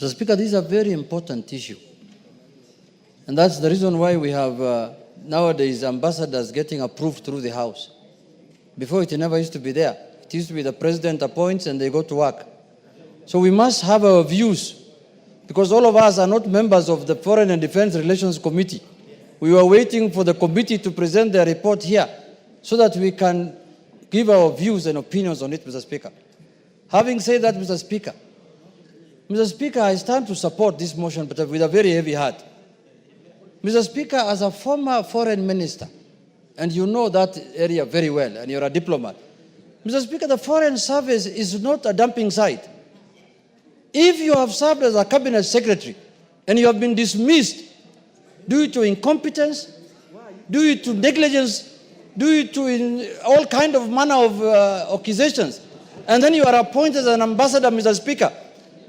Mr. Speaker, this is a very important issue. And that's the reason why we have nowadays ambassadors getting approved through the House. Before, it never used to be there. It used to be the president appoints and they go to work. So we must have our views, because all of us are not members of the Foreign and Defense Relations Committee. We were waiting for the committee to present their report here so that we can give our views and opinions on it, Mr. Speaker. Having said that, Mr. Speaker, I stand to support this motion, but with a very heavy heart. Mr. Speaker, as a former foreign minister, and you know that area very well, and you're a diplomat, Mr. Speaker, the Foreign Service is not a dumping site. If you have served as a cabinet secretary and you have been dismissed due to incompetence, due to negligence, due to all kind of manner of accusations, and then you are appointed as an ambassador, Mr. Speaker,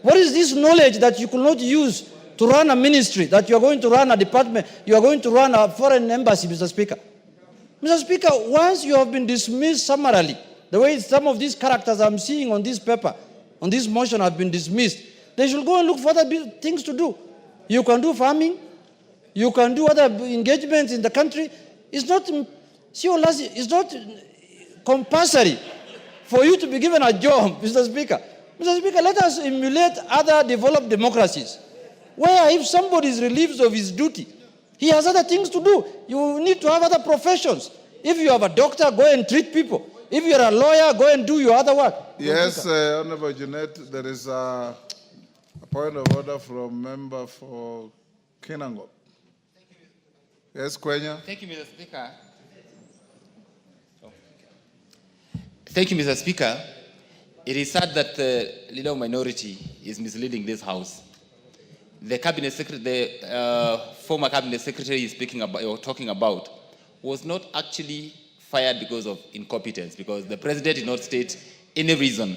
what is this knowledge that you could not use to run a ministry, that you are going to run a department, you are going to run a foreign embassy, Mr. Speaker? Mr. Speaker, once you have been dismissed summarily, the way some of these characters I'm seeing on this paper, on this motion have been dismissed, they should go and look for other things to do. You can do farming, you can do other engagements in the country. It's not compulsory for you to be given a job, Mr. Speaker. Mr. Speaker, let us emulate other developed democracies, where if somebody is relieved of his duty, he has other things to do. You need to have other professions. If you have a doctor, go and treat people. If you're a lawyer, go and do your other work. Yes, Honorable Junet, there is a point of order from member for Kinango. Yes, Kwenya. Thank you, Mr. Speaker. Thank you, Mr. Speaker. It is sad that the leader of minority is misleading this House. The cabinet secretary, the former cabinet secretary is speaking about or talking about, was not actually fired because of incompetence, because the president did not state any reason,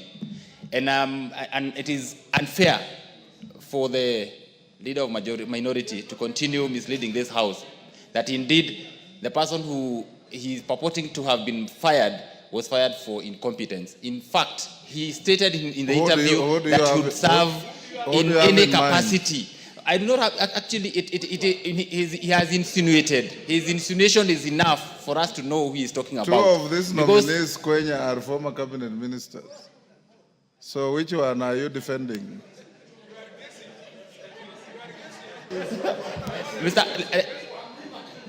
and it is unfair for the leader of minority to continue misleading this House. That indeed the person who he is purporting to have been fired was fired for incompetence. In fact, he stated in the interview that he would serve in any capacity. I do not have, actually, he has insinuated. His insinuation is enough for us to know who he is talking about. Two of these nominees, Kwenya, are former cabinet ministers. So which one are you defending?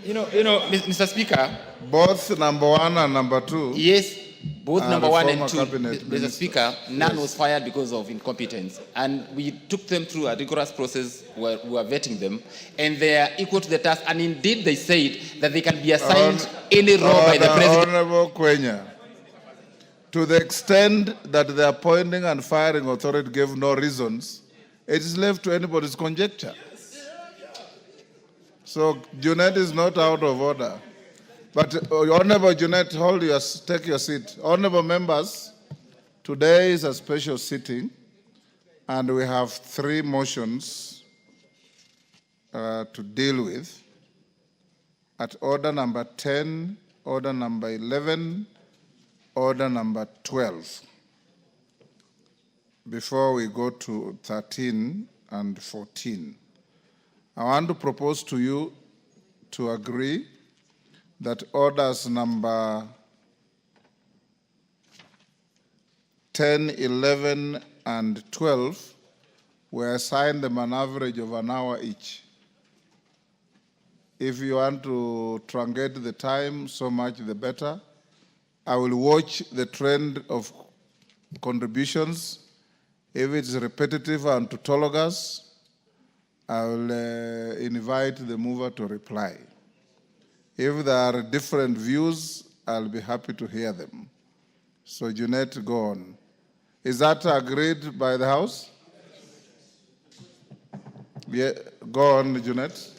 Mr. Speaker. Both number one and number two. Yes, both number one and two. Mr. Speaker, none was fired because of incompetence. And we took them through a rigorous process where we were vetting them. And they are equal to the task. And indeed, they said that they can be assigned any role by the president. Honorable Kwenya, to the extent that the appointing and firing authority gave no reasons, it is left to anybody's conjecture. So Junet is not out of order. But Honorable Junet, take your seat. Honorable members, today is a special sitting, and we have 3 motions to deal with. At order number 10, order number 11, order number 12. Before we go to 13 and 14. I want to propose to you to agree that orders number 10, 11, and 12 were assigned them an average of an hour each. If you want to truncate the time, so much the better. I will watch the trend of contributions. If it's repetitive and tautologous, I will invite the mover to reply. If there are different views, I'll be happy to hear them. So Junet, go on. Is that agreed by the House? Yeah, go on, Junet.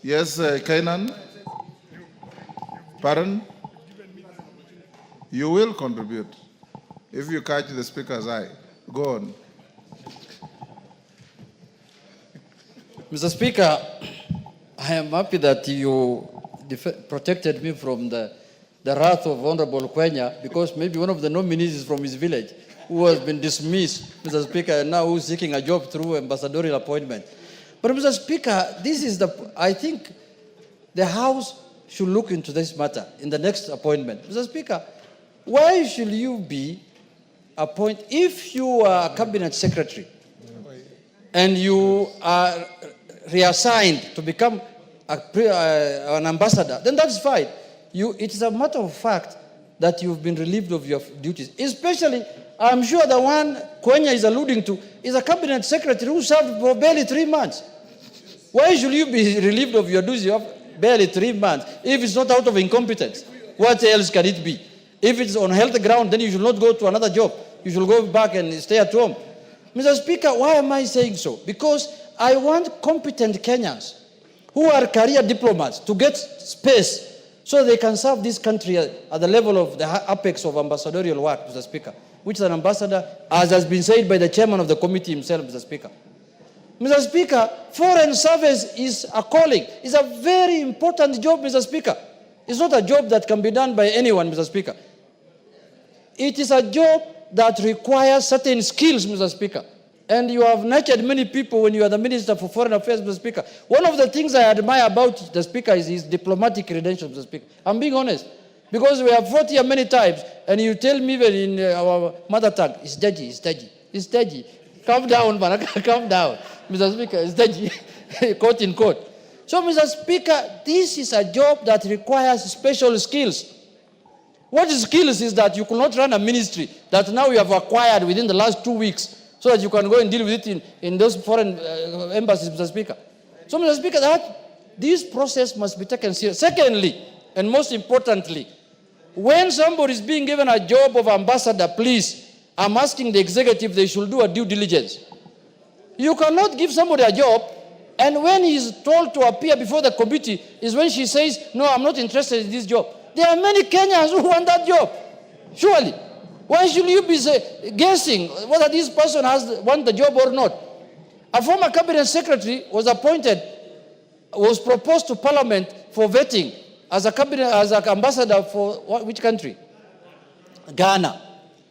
Yes, Kainan? Pardon? You will contribute if you catch the speaker's eye. Go on. Mr. Speaker, I am happy that you protected me from the wrath of Honorable Kwenya, because maybe one of the nominees is from his village. who has been dismissed, Mr. Speaker, and now who's seeking a job through ambassadorial appointment. But Mr. Speaker, I think the House should look into this matter in the next appointment. Mr. Speaker, why should you be appointed, if you are a cabinet secretary and you are reassigned to become an ambassador, then that's fine. It is a matter of fact that you've been relieved of your duties. Especially, I'm sure the one Kwenya is alluding to is a cabinet secretary who served for barely 3 months. Why should you be relieved of your duties of barely 3 months if it's not out of incompetence? What else can it be? If it's on health ground, then you should not go to another job. You should go back and stay at home. Mr. Speaker, why am I saying so? Because I want competent Kenyans who are career diplomats to get space so they can serve this country at the level of the apex of ambassadorial work, Mr. Speaker, which is an ambassador, as has been said by the chairman of the committee himself, Mr. Speaker. Mr. Speaker, foreign service is a calling. It's a very important job, Mr. Speaker. It's not a job that can be done by anyone, Mr. Speaker. It is a job that requires certain skills, Mr. Speaker. And you have nurtured many people when you are the Minister for Foreign Affairs, Mr. Speaker. One of the things I admire about the Speaker is his diplomatic credentials, Mr. Speaker. I'm being honest. Because we have fought here many times, and you tell me even in our mother tongue, it's dodgy, it's dodgy, it's dodgy. Calm down, man, calm down. Mr. Speaker, it's dodgy, quote in quote. So, Mr. Speaker, this is a job that requires special skills. What skills is that you could not run a ministry that now you have acquired within the last 2 weeks so that you can go and deal with it in those foreign embassies, Mr. Speaker. So, Mr. Speaker, this process must be taken seriously. Secondly, and most importantly, when somebody is being given a job of ambassador, please, I'm asking the executive they should do a due diligence. You cannot give somebody a job, and when he's told to appear before the committee is when she says, no, I'm not interested in this job. There are many Kenyans who want that job. Surely. Why should you be guessing whether this person wants the job or not? A former cabinet secretary was proposed to Parliament for vetting as an ambassador for which country? Ghana,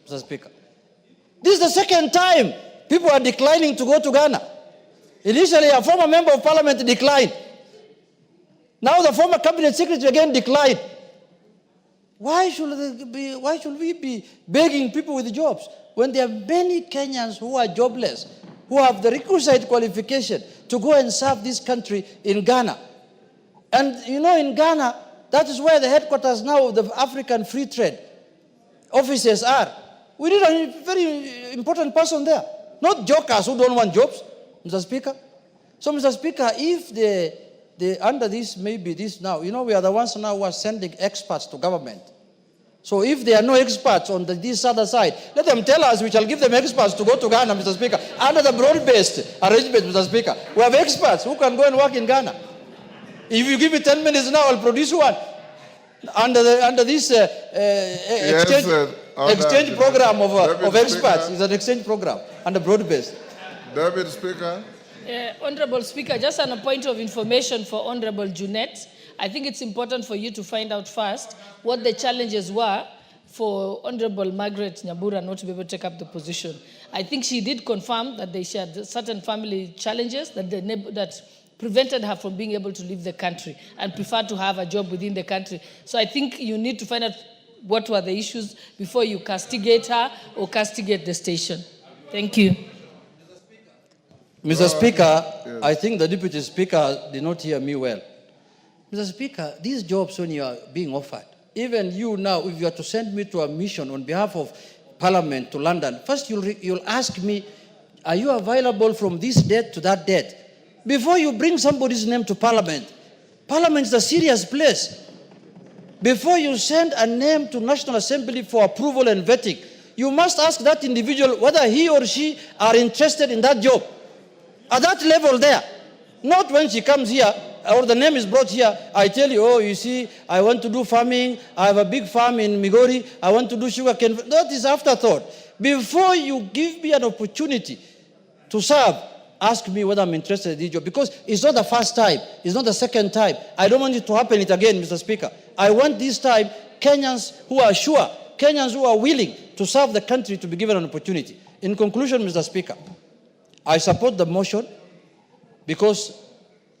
Mr. Speaker. This is the second time people are declining to go to Ghana. Initially, a former member of Parliament declined. Now the former cabinet secretary again declined. Why should we be begging people with jobs when there are many Kenyans who are jobless, who have the requisite qualification to go and serve this country in Ghana? And you know, in Ghana, that is where the headquarters now of the African Free Trade offices are. We need a very important person there, not jokers who don't want jobs, Mr. Speaker. So, Mr. Speaker, if under this, maybe this now, you know, we are the ones now who are sending experts to government. So if there are no experts on this other side, let them tell us, we shall give them experts to go to Ghana, Mr. Speaker, under the broad-based arrangement, Mr. Speaker. We have experts who can go and work in Ghana. If you give me 10 minutes now, I'll produce one. Under this exchange program of experts. It's an exchange program under broad-based. David Speaker. Honorable Speaker, just on a point of information for Honorable Junet, I think it's important for you to find out first what the challenges were for Honorable Margaret Nyambura not to be able to take up the position. I think she did confirm that they shared certain family challenges that prevented her from being able to leave the country and preferred to have a job within the country. So I think you need to find out what were the issues before you castigate her or castigate the station. Thank you. Mr. Speaker, yes. I think the Deputy Speaker did not hear me well. Mr. Speaker, these jobs when you are being offered, even you now, if you are to send me to a mission on behalf of Parliament to London, first you'll ask me, are you available from this date to that date? Before you bring somebody's name to Parliament. Parliament is a serious place. Before you send a name to National Assembly for approval and vetting, you must ask that individual whether he or she are interested in that job. At that level there. Not when she comes here, or the name is brought here, I tell you, oh, you see, I want to do farming, I have a big farm in Migori, I want to do sugar cane. That is afterthought. Before you give me an opportunity to serve, ask me whether I'm interested in this job. Because it's not the first time, it's not the second time. I don't want it to happen again, Mr. Speaker. I want this time Kenyans who are sure, Kenyans who are willing, to serve the country to be given an opportunity. In conclusion, Mr. Speaker, I support the motion because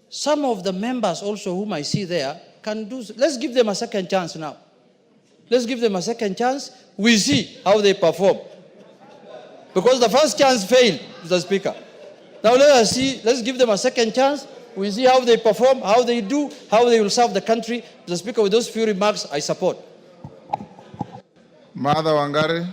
some of the members also whom I see there can do, let's give them a second chance now. Let's give them a second chance. We see how they perform. Because the first chance failed, Mr. Speaker. Now let us see, let's give them a second chance. We see how they perform, how they do, how they will serve the country. Mr. Speaker, with those few remarks, I support. Martha Wangari.